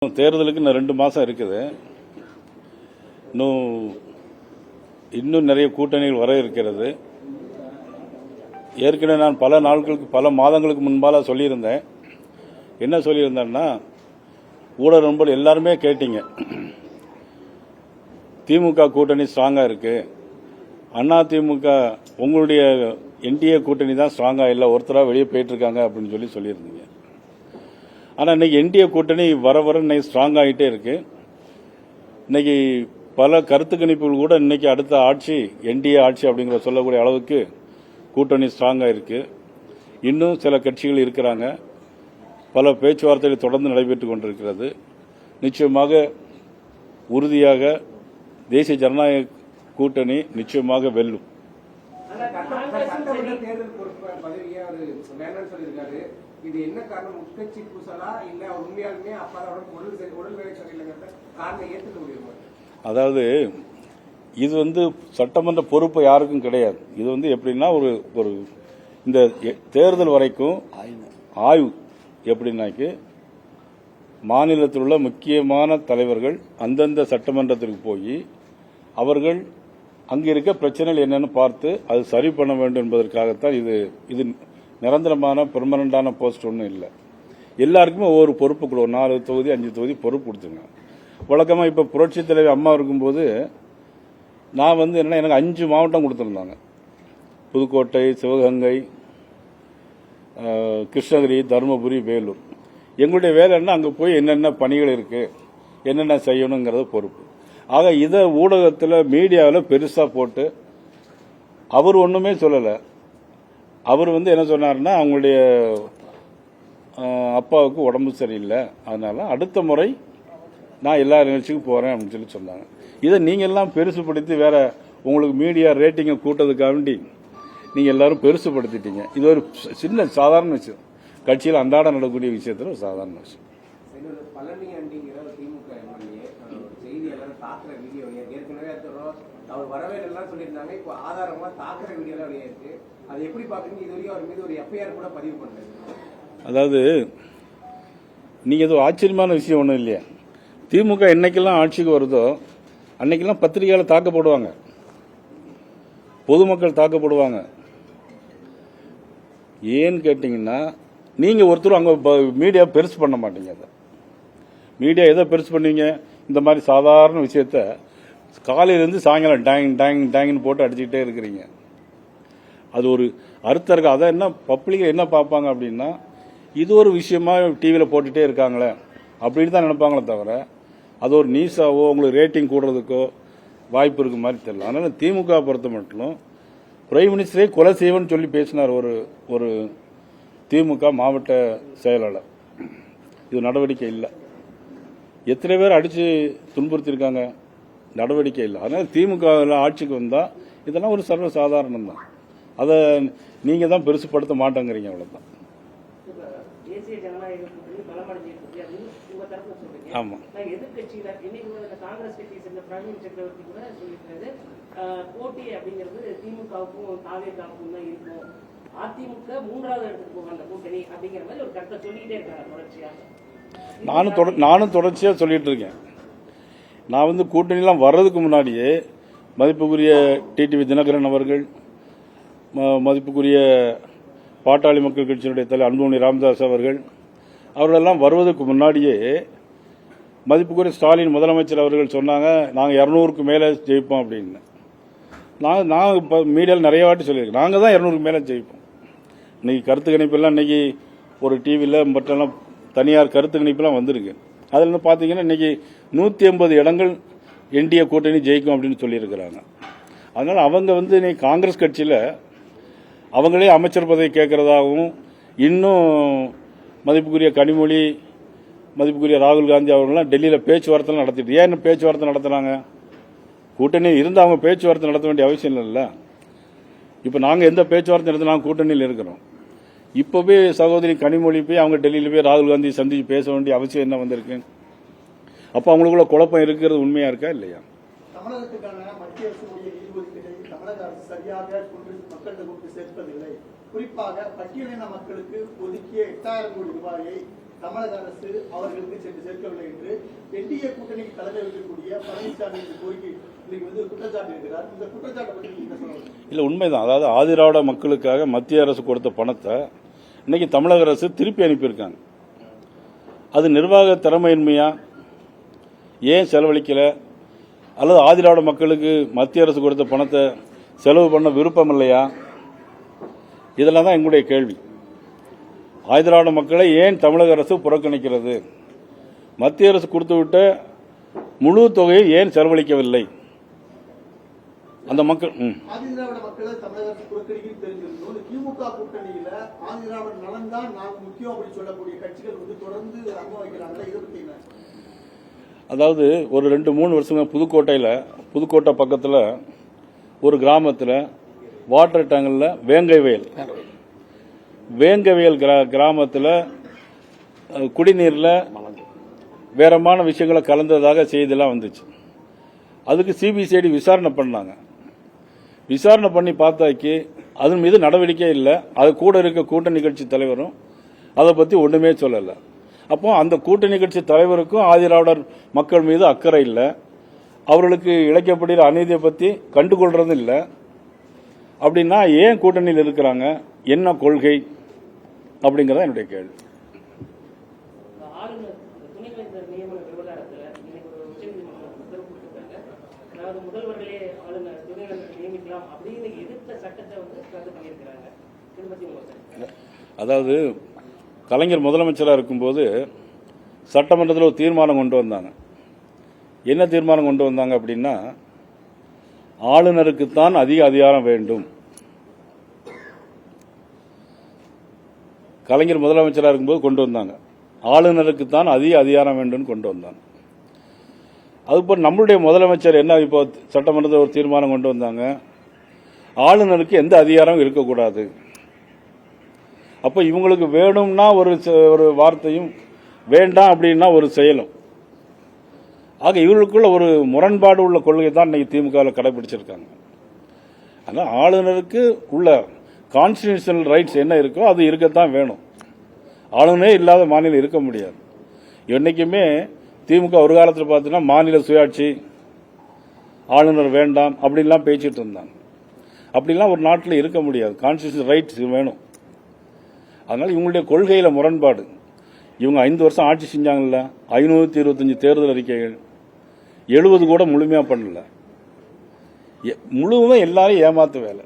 தேர்தலுக்கு இன்னும் 2 மாசம் இருக்குது. இன்னும் நிறைய கூட்டணிகள் வர இருக்கிறது. ஏற்கனவே நான் பல மாதங்களுக்கு முன்பாக சொல்லியிருந்தேன். என்ன சொல்லியிருந்தேன்னா, ஊடக நண்பர்கள் எல்லாருமே கேட்டீங்க, திமுக கூட்டணி ஸ்ட்ராங்கா இருக்கு, அதிமுக உங்களுடைய என்டிஏ கூட்டணி தான் ஸ்ட்ராங்கா இல்லை, ஒருத்தரா வெளியே போயிட்டு இருக்காங்க அப்படின்னு சொல்லியிருந்தீங்க. ஆனால் இன்னைக்கு என்டிஏ கூட்டணி வர இன்னைக்கு ஸ்ட்ராங் ஆகிட்டே இருக்கு. இன்னைக்கு பல கருத்து கணிப்புகள் கூட இன்னைக்கு அடுத்த ஆட்சி என்டிஏ ஆட்சி அப்படிங்கிற சொல்லக்கூடிய அளவுக்கு கூட்டணி ஸ்ட்ராங்கா இருக்கு. இன்னும் சில கட்சிகள் இருக்கிறாங்க. பல பேச்சுவார்த்தைகள் தொடர்ந்து நடைபெற்றுக் கொண்டிருக்கிறது. நிச்சயமாக உறுதியாக தேசிய ஜனநாயக கூட்டணி நிச்சயமாக வெல்லும். இது என்ன காரணம்? உட்கட்சி பூசலா இல்ல உண்மையாலுமே அப்பாவோட உடல்நிலை சரியில்லைங்கிறத காரணம் ஏற்றுக்க முடியுமா? அதாவது இது சட்டமன்ற பொறுப்பு யாருக்கும் கிடையாது. இது எப்படின்னா ஒரு இந்த தேர்தல் வரைக்கும் ஆய்வு எப்படின்னாக்கி, மாநிலத்தில் உள்ள முக்கியமான தலைவர்கள் அந்தந்த சட்டமன்றத்திற்கு போய் அவர்கள் அங்க இருக்க பிரச்சனைகள் என்னன்னு பார்த்து அது சரி பண்ண வேண்டும் என்பதற்காகத்தான் இது நிரந்தரமான பெர்மனண்டான போஸ்ட் ஒன்றும் இல்லை. எல்லாருக்குமே ஒவ்வொரு பொறுப்பு கொடு, 4 தொகுதி 5 தொகுதி பொறுப்பு கொடுத்துங்க. வழக்கமாக இப்போ புரட்சி தலைவர் அம்மா இருக்கும்போது நான் என்னன்னா, எனக்கு 5 மாவட்டம் கொடுத்துருந்தாங்க. புதுக்கோட்டை, சிவகங்கை, கிருஷ்ணகிரி, தருமபுரி, வேலூர். எங்களுடைய வேலை என்ன, அங்கே போய் என்னென்ன பணிகள் இருக்கு, என்னென்ன செய்யணுங்கிறத பொறுப்பு. ஆக இதை ஊடகத்தில் மீடியாவில் பெருசாக போட்டு அவர் ஒன்றுமே சொல்லலை. அவர் என்ன சொன்னார்னா, அவங்களுடைய அப்பாவுக்கு உடம்பு சரியில்லை, அதனால அடுத்த முறை நான் எல்லா நிகழ்ச்சிக்கும் போறேன் அப்படின்னு சொன்னாங்க. இதை நீங்க எல்லாம் பெருசுப்படுத்தி வேற உங்களுக்கு மீடியா ரேட்டிங்கை கூட்டதுக்காக வேண்டி நீங்க எல்லாரும் பெருசுப்படுத்திட்டீங்க. இது ஒரு சின்ன சாதாரண விஷயம், கட்சியில் அன்றாட நடக்கக்கூடிய விஷயத்துல ஒரு சாதாரண விஷயம். அவர் வரவேலாம் சொல்லியிருந்தாங்க. இப்போ ஆதாரமா தாக்குற வீடியோலாம் வெளியே இருக்கு. அது எப்படி பாக்குறீங்க? இது வரைக்கும் அவர் மீது ஒரு எஃப்ஐஆர் கூட பதிவு பண்ணல. அதாவது நீங்க ஏதோ ஆச்சரியமான விஷயம் ஒன்றும் இல்லையா, திமுக என்னைக்கெல்லாம் ஆட்சிக்கு வருதோ அன்னைக்கெல்லாம் பத்திரிகையால தாக்கப்படுவாங்க, பொதுமக்கள் தாக்கப்படுவாங்க. ஏன்னு கேட்டீங்கன்னா, நீங்க ஒருத்தரும் அங்க மீடியா பெருசு பண்ண மாட்டீங்க. அதை மீடியா எதை பெருசு பண்ணுவீங்க? இந்த மாதிரி சாதாரண விஷயத்த காலையிலேருந்து சாயங்காலம் டேங் டேங் டேங்னு போட்டு அடிச்சுக்கிட்டே இருக்கிறீங்க. அது ஒரு அர்த்தம் இருக்கு. அதை என்ன பப்ளிக் என்ன பார்ப்பாங்க அப்படின்னா, இது ஒரு விஷயமா டிவியில் போட்டுட்டே இருக்காங்களே அப்படின்னு தான் நினைப்பாங்களே தவிர, அது ஒரு நியூஸாவோ உங்களுக்கு ரேட்டிங் கூடுறதுக்கோ வாய்ப்பு இருக்கு மாதிரி தெரியல. அதனால திமுக பொறுத்த மட்டும் பிரைம் மினிஸ்டரே கொலை செய்வன்னு சொல்லி பேசினார் ஒரு திமுக மாவட்ட செயலாளர். இது நடவடிக்கை இல்லை. எத்தனை பேர் அடிச்சு துன்புறுத்திருக்காங்க, நடவடிக்கை இல்லை. அதனால திமுக ஆட்சிக்கு வந்தா இதெல்லாம் ஒரு சர்வ சாதாரணம் தான். அதை நீங்க தான் பெருசுப்படுத்த மாட்டேங்கிறீங்க, அவ்வளவுதான். தேசிய ஜனநாயக கூட்டணி பலமடைஞ்சிருக்கு அப்படின்னு உங்க தரப்புல சொல்றீங்க. ஆமா, எதிர்கட்சியில இன்னைக்கு காங்கிரஸ் கட்சியை சேர்ந்த பிரவீன் சக்கரவர்த்தி கூட சொல்லியிருக்காரு, போட்டி அப்படிங்கிறது திமுகவுக்கும் தாவேகாவுக்கும் தான் இருக்கும், அதிமுக 3வது இடத்துக்கு போக அந்த கூட்டணி அப்படிங்கிற மாதிரி ஒரு கருத்தை சொல்லிட்டே இருக்காங்க தொடர்ச்சியாக. நானும் தொடர்ச்சியா சொல்லிட்டு இருக்கேன். நான் கூட்டணிலாம் வர்றதுக்கு முன்னாடியே மதிப்புக்குரிய டிடிவி தினகரன் அவர்கள், மதிப்புக்குரிய பாட்டாளி மக்கள் கட்சியினுடைய தலைவர் அன்புமணி ராமதாஸ் அவர்களெல்லாம் வருவதற்கு முன்னாடியே மதிப்புக்குரிய ஸ்டாலின் முதலமைச்சர் அவர்கள் சொன்னாங்க, நாங்கள் 200க்கு மேலே ஜெயிப்போம் அப்படின்னு. நான் மீடியாவில் நிறைய வாட்டி சொல்லியிருக்கேன், நாங்கள் தான் 200க்கு மேலே ஜெயிப்போம். இன்னைக்கு கருத்து கணிப்பெல்லாம் இன்னைக்கு ஒரு டிவியில் மற்றெல்லாம் தனியார் கருத்து கணிப்பெல்லாம் வந்திருக்கு. அதில் பார்த்தீங்கன்னா இன்னைக்கு 180 இடங்கள் என்டிஏ கூட்டணி ஜெயிக்கும் அப்படின்னு சொல்லியிருக்கிறாங்க. அதனால அவங்க இன்னைக்கு காங்கிரஸ் கட்சியில் அவங்களே அமைச்சர் பதவி கேட்கறதாகவும், இன்னும் மதிப்புக்குரிய கனிமொழி, மதிப்புக்குரிய ராகுல் காந்தி அவர்கள்லாம் டெல்லியில் பேச்சுவார்த்தை நடத்திட்டு, ஏன் பேச்சுவார்த்தை நடத்துறாங்க? கூட்டணி இருந்து அவங்க பேச்சுவார்த்தை நடத்த வேண்டிய அவசியம் இல்லைல்ல. இப்போ நாங்கள் எந்த பேச்சுவார்த்தை நடத்த, நாங்கள் கூட்டணியில் இருக்கிறோம். இப்பவே சகோதரி கனிமொழி போய் அவங்க டெல்லியில் போய் ராகுல் காந்தி சந்திச்சு பேச வேண்டிய அவசியம் என்ன வந்திருக்கு? அப்ப அவங்களுக்குள்ள குழப்பம் இருக்கிறது உண்மையா இருக்கா இல்லையா? தமிழகத்துக்கான மத்திய அரசு தமிழக அரசு சரியாக மக்களிடம் சேர்ப்பதில்லை. குறிப்பாக பட்டியலின மக்களுக்கு ஒதுக்கிய 8000 கோடி ரூபாயை தமிழக அரசு அவர்களுக்கு சென்று சேர்க்கவில்லை என்று என்டிஏ கூட்டணிக்கு தலைமை வைக்கக்கூடிய பழனிசாமி கோரிக்கை இன்னைக்கு குற்றச்சாட்டு இருக்கிறார். இந்த குற்றச்சாட்டை பற்றி நீங்க என்ன சொல்லுங்க? இல்லை, உண்மைதான். அதாவது ஆதிராவிட மக்களுக்காக மத்திய அரசு கொடுத்த பணத்தை இன்னைக்கு தமிழக அரசு திருப்பி அனுப்பியிருக்காங்க. அது நிர்வாக திறமையின்மையா, ஏன் செலவழிக்கல, அல்லது ஆதிராவிட மக்களுக்கு மத்திய அரசு கொடுத்த பணத்தை செலவு பண்ண விருப்பம் இல்லையா? இதெல்லாம் தான் எங்களுடைய கேள்வி. ஆதிராவிட மக்களை ஏன் தமிழக அரசு புறக்கணிக்கிறது? மத்திய அரசு கொடுத்துவிட்ட முழு தொகையை ஏன் செலவழிக்கவில்லை? அந்த மக்கள் ஆதிதிராவிட மக்களை தமிழக அரசு புறக்கணிக்க தெரிஞ்சிருந்தோம். திமுக கூட்டணியில ஆதிதிராவிட நலன் தான் நாங்கள் முக்கியம் அப்படின்னு சொல்லக்கூடிய கட்சிகள் தொடர்ந்து அங்க வைக்கிறாங்களா? இதை பத்தி என்ன? அதாவது ஒரு 2-3 வருஷமா புதுக்கோட்டை பக்கத்தில் ஒரு கிராமத்தில் வாட்டர் டேங்கில் வேங்கவயல் கிராமத்தில் குடிநீரில் வேறமான விஷயங்களை கலந்ததாக செய்தியெல்லாம் வந்துச்சு. அதுக்கு சிபிசிஐடி விசாரணை பண்ணாங்க. விசாரணை பண்ணி பார்த்தாக்கி அதன் மீது நடவடிக்கை இல்லை. அது கூட இருக்க கூட்டணி கட்சி தலைவரும் அதை பற்றி ஒன்றுமே சொல்லலை. அப்போ அந்த கூட்டணி கட்சி தலைவருக்கும் ஆதிராவிடர் மக்கள் மீது அக்கறை இல்லை. அவர்களுக்கு இழைக்கப்படுகிற அநீதியை பற்றி கண்டுகொள்றதும் இல்லை. அப்படின்னா ஏன் கூட்டணியில் இருக்கிறாங்க? என்ன கொள்கை அப்படிங்கிறத என்னுடைய கேள்வி. ஆளுநர் துணைவேந்தர் நியமன விவகாரத்தில் இன்னைக்கு ஒரு உச்சநீதிமன்றம் உத்தரவு கொடுத்திருக்காங்க. அதாவது முதல்வர்களே ஆளுநர் துணைவேந்தர் நியமிக்கலாம் அப்படின்னு எதிர்த்த சட்டத்தை ரத்து பண்ணியிருக்கிறாங்க. இதை பற்றி உங்களுக்கு? அதாவது கலைஞர் முதலமைச்சராக இருக்கும்போது சட்டமன்றத்தில் ஒரு தீர்மானம் கொண்டு வந்தாங்க. என்ன தீர்மானம் கொண்டு வந்தாங்க அப்படின்னா, ஆளுநருக்குத்தான் அதிக அதிகாரம் வேண்டும். கலைஞர் முதலமைச்சராக இருக்கும்போது கொண்டு வந்தாங்க. ஆளுநருக்குத்தான் அதிக அதிகாரம் வேண்டும் கொண்டு வந்தாங்க. அதுபோல் நம்மளுடைய முதலமைச்சர் என்ன இப்போ சட்டமன்றத்தில் ஒரு தீர்மானம் கொண்டு வந்தாங்க, ஆளுநருக்கு எந்த அதிகாரம் இருக்கக்கூடாது. அப்போ இவங்களுக்கு வேணும்னா ஒரு வார்த்தையும், வேண்டாம் அப்படின்னா ஒரு செயலும். ஆக இவர்களுக்குள்ள ஒரு முரண்பாடு உள்ள கொள்கை தான் இன்னைக்கு திமுகவில் கடைபிடிச்சிருக்காங்க. ஆனால் ஆளுநருக்கு உள்ள கான்ஸ்டிடியூஷனல் ரைட்ஸ் என்ன இருக்கோ அது இருக்கத்தான் வேணும். ஆளுநரே இல்லாத மாநிலம் இருக்க முடியாது. என்னைக்குமே திமுக ஒரு காலத்தில் பார்த்தீங்கன்னா மாநில சுயாட்சி, ஆளுநர் வேண்டாம் அப்படின்லாம் பேசிட்டு இருந்தாங்க. அப்படிலாம் ஒரு நாட்டில் இருக்க முடியாது. கான்ஸ்டிடியூஷனல் ரைட்ஸ் வேணும். அதனால இவங்களுடைய கொள்கையில முரண்பாடு. இவங்க 5 வருஷம் ஆட்சி செஞ்சாங்கல்ல, 525 தேர்தல் அறிக்கைகள், 70 கூட முழுமையா பண்ணல. முழுவதும் எல்லாரும் ஏமாத்து வேலை.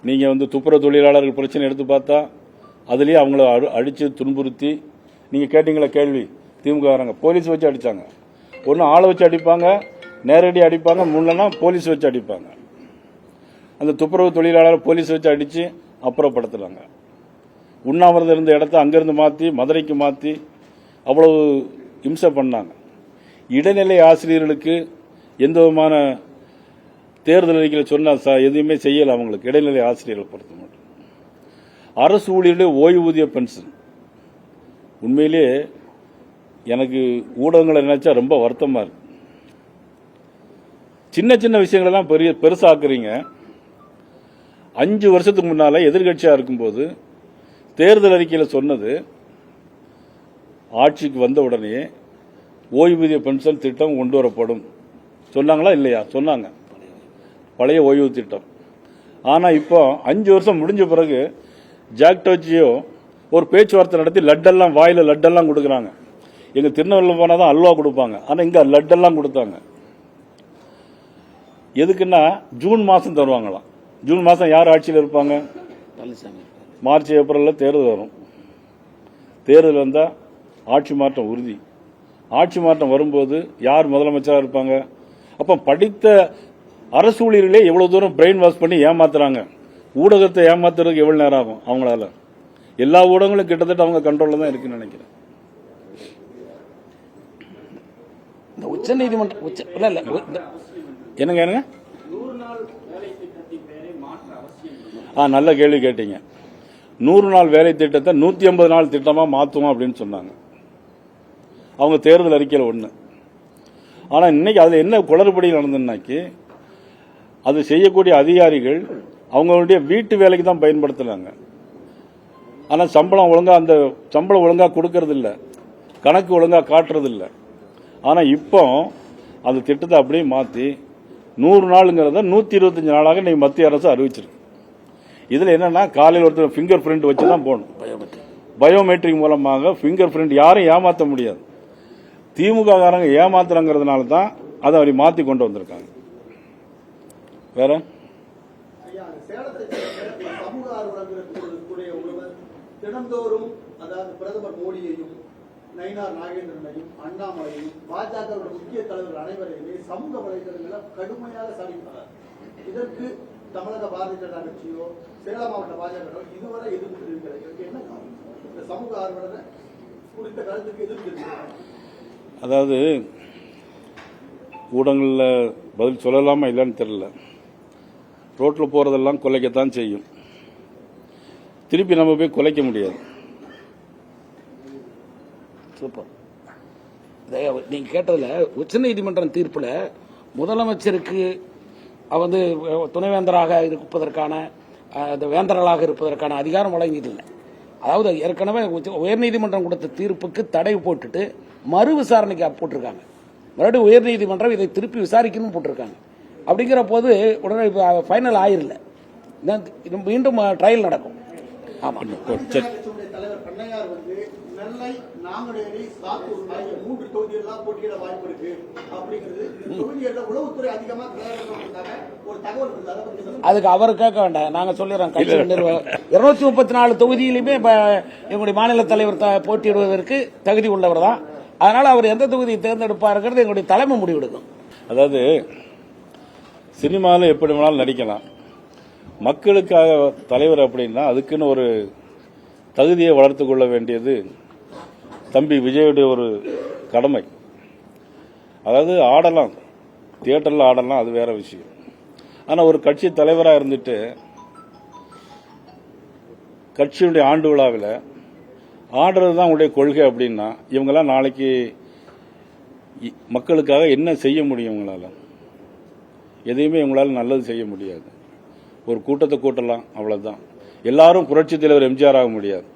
நீங்க துப்புரவு தொழிலாளர்கள் பிரச்சனை எடுத்து பார்த்தா அதுலயே அவங்கள அடிச்சு துன்புறுத்தி, நீங்க கேட்டீங்களா கேள்வி, திமுக போலீஸ் வச்சு அடிச்சாங்க. ஒன்னு ஆளை வச்சு அடிப்பாங்க, நேரடி அடிப்பாங்க, முன்னெல்லாம் போலீஸ் வச்சு அடிப்பாங்க. அந்த துப்புரவு தொழிலாளர் போலீஸ் வச்சு அடிச்சு அப்புறப்படுத்துறாங்க. உண்ணாவிரதம் இருந்த இடத்த அங்கிருந்து மாற்றி மதுரைக்கு மாற்றி அவ்வளவு இம்சை பண்ணாங்க. இடைநிலை ஆசிரியர்களுக்கு எந்த விதமான தேர்தல் அறிக்கையில் சொன்னால் எதுவுமே செய்யலை. அவங்களுக்கு இடைநிலை ஆசிரியர்களை பொறுத்த மட்டும் அரசு ஊழியர்களுடைய ஓய்வூதிய பென்ஷன், உண்மையிலேயே எனக்கு ஊடகங்களை நினைச்சா ரொம்ப வருத்தமா இருக்கு. சின்ன சின்ன விஷயங்களெல்லாம் பெருசாக்குறீங்க. 5 வருஷத்துக்கு முன்னால எதிர்கட்சியா இருக்கும்போது தேர்தல் அறிக்கையில் சொன்னது, ஆட்சிக்கு வந்த உடனே ஓய்வூதிய பென்ஷன் திட்டம் கொண்டு வரப்படும் சொன்னாங்களா இல்லையா? சொன்னாங்க, பழைய ஓய்வு திட்டம். ஆனா இப்போ 5 வருஷம் முடிஞ்ச பிறகு ஜாக்டோஜியோ ஒரு பேச்சுவார்த்தை நடத்தி லட்டெல்லாம் வாயில லட்டெல்லாம் கொடுக்குறாங்க. எங்க திருநெல்வேலியில் போனாதான் அல்வா கொடுப்பாங்க. ஆனா இங்க லட்டெல்லாம் கொடுத்தாங்க. எதுக்குன்னா ஜூன் மாசம் தருவாங்களாம். ஜூன் மாசம் யார் ஆட்சியில் இருப்பாங்க? மார்ச் ஏப்ரலில் தேர்தல் வரும். தேர்தல் வந்தால் ஆட்சி மாற்றம் உறுதி. ஆட்சி மாற்றம் வரும்போது யார் முதலமைச்சராக இருப்பாங்க? அப்போ படித்த அரசு ஊழியர்களே எவ்வளவு தூரம் பிரெயின் வாஷ் பண்ணி ஏமாத்துறாங்க. ஊடகத்தை ஏமாத்துறதுக்கு எவ்வளவு நேரம் ஆகும் அவங்களால? எல்லா ஊடகங்களும் கிட்டத்தட்ட அவங்க கண்ட்ரோல்ல தான் இருக்குன்னு நினைக்கிறேன். உச்ச நீதிமன்றம் என்னங்க என்னங்க நல்ல கேள்வி கேட்டீங்க. 100 நாள் வேலை திட்டத்தை 150 நாள் திட்டமா மாத்துவோம் அப்படின்னு சொன்னாங்க அவங்க தேர்தல் அறிக்கையில் ஒண்ணு. ஆனா இன்னைக்கு அதுல என்ன குளறுபடி நடந்ததுன்னாக்கி, அது செய்யக்கூடிய அதிகாரிகள் அவங்களுடைய வீட்டு வேலைக்கு தான் பயன்படுத்துறாங்க. ஆனால் சம்பளம் ஒழுங்காக கொடுக்கறது இல்லை, கணக்கு ஒழுங்காக காட்டுறது இல்லை. ஆனால் இப்போ அந்த திட்டத்தை அப்படியே மாற்றி 100 நாளுங்கிறத 125 நாளாக இன்னைக்கு மத்திய அரசு அறிவிச்சிருக்கு. இதில் என்னன்னா காலையில் ஒருத்தர் ஃபிங்கர் பிரிண்ட் வச்சு தான் போகணும். பயோமெட்ரிக் மூலமாக ஃபிங்கர் பிரிண்ட் யாரும் ஏமாற்ற முடியாது. திமுக காரங்க ஏமாத்துறங்கிறதுனால தான் அதை அப்படி மாற்றி கொண்டு வந்திருக்காங்க. வேற ஐயா, சேலத்தை சேர்ந்த சமூக ஆர்வலர்களுடைய ஒருவர் தினந்தோறும் அதாவது பிரதமர் மோடியையும் நயினார் நாகேந்திரனையும் அண்ணாமலையும் பாஜக முக்கிய தலைவர்கள் அனைவரையுமே சமூக வலைதளங்களில் கடுமையாக சாடினார். இதற்கு தமிழக பாரதிய ஜனதா கட்சியோ சேலம் மாவட்ட பாஜக இதுவரை எதிர்ப்பு தெரிவிக்கிறது. இதற்கு என்ன காரணம்? இந்த சமூக ஆர்வலரை குறித்த கருத்துக்கு எதிர்ப்பு தெரிவிக்கிறார். அதாவது ஊடகங்களில் பதில் சொல்லலாமா இல்லைன்னு தெரியல. ரோட்டில் போகிறதெல்லாம் கொலைக்கத்தான் செய்யும். திருப்பி நம்ம போய் கொலைக்க முடியாது. சூப்பர். நீங்க கேட்டதுல உச்சநீதிமன்றம் தீர்ப்புல முதலமைச்சருக்கு வந்து துணைவேந்தராக இருப்பதற்கான வேந்தர்களாக இருப்பதற்கான அதிகாரம் வழங்கியதில்லை. அதாவது ஏற்கனவே உயர்நீதிமன்றம் கொடுத்த தீர்ப்புக்கு தடை போட்டுட்டு மறு விசாரணைக்கு போட்டிருக்காங்க. மறுபடியும் உயர்நீதிமன்றம் இதை திருப்பி விசாரிக்கணும் போட்டிருக்காங்க. அப்படிங்கிற போது உடனே ஃபைனல் ஆயிரல, மீண்டும் ட்ரையல் நடக்கும். ஆமா, தலைவர் கண்ணையார் வந்து நெல்லை, நாங்குநேரி, சாத்தூர் ஆகிய 3 தொகுதிகள் போட்டியிட வாய்ப்பு இருக்கு அப்படிங்கிறது தொகுதிகளில் உளவுத்துறை அதிகமாக ஒரு தகவல் இருக்கு. அதுக்கு அவர் கேட்க வேண்டாம், நாங்க சொல்லிடுறோம். கட்சி 234 தொகுதியிலுமே எங்களுடைய மாநில தலைவர் போட்டியிடுவதற்கு தகுதி உள்ளவர் தான். அதனால அவர் எந்த தொகுதியை தேர்ந்தெடுப்பாருங்கிறது எங்களுடைய தலைமை முடிவெடுக்கும். அதாவது சினிமாவில் எப்படி வேணாலும் நடிக்கலாம். மக்களுக்காக தலைவர் அப்படின்னா அதுக்குன்னு ஒரு தகுதியை வளர்த்து கொள்ள வேண்டியது தம்பி விஜயுடைய ஒரு கடமை. அதாவது ஆடலாம், தியேட்டரில் ஆடலாம், அது வேற விஷயம். ஆனால் ஒரு கட்சி தலைவராக இருந்துட்டு கட்சியுடைய ஆண்டு விழாவில் ஆடுறது தான் உங்களுடைய கொள்கை அப்படின்னா இவங்கெல்லாம் நாளைக்கு மக்களுக்காக என்ன செய்ய முடியும்? இவங்களால எதையுமே இவங்களால நல்லது செய்ய முடியாது. ஒரு கூட்டத்தை கூட்டலாம், அவ்வளவுதான். எல்லாரும் புரட்சி தலைவர் எம்ஜிஆர் ஆக முடியாது.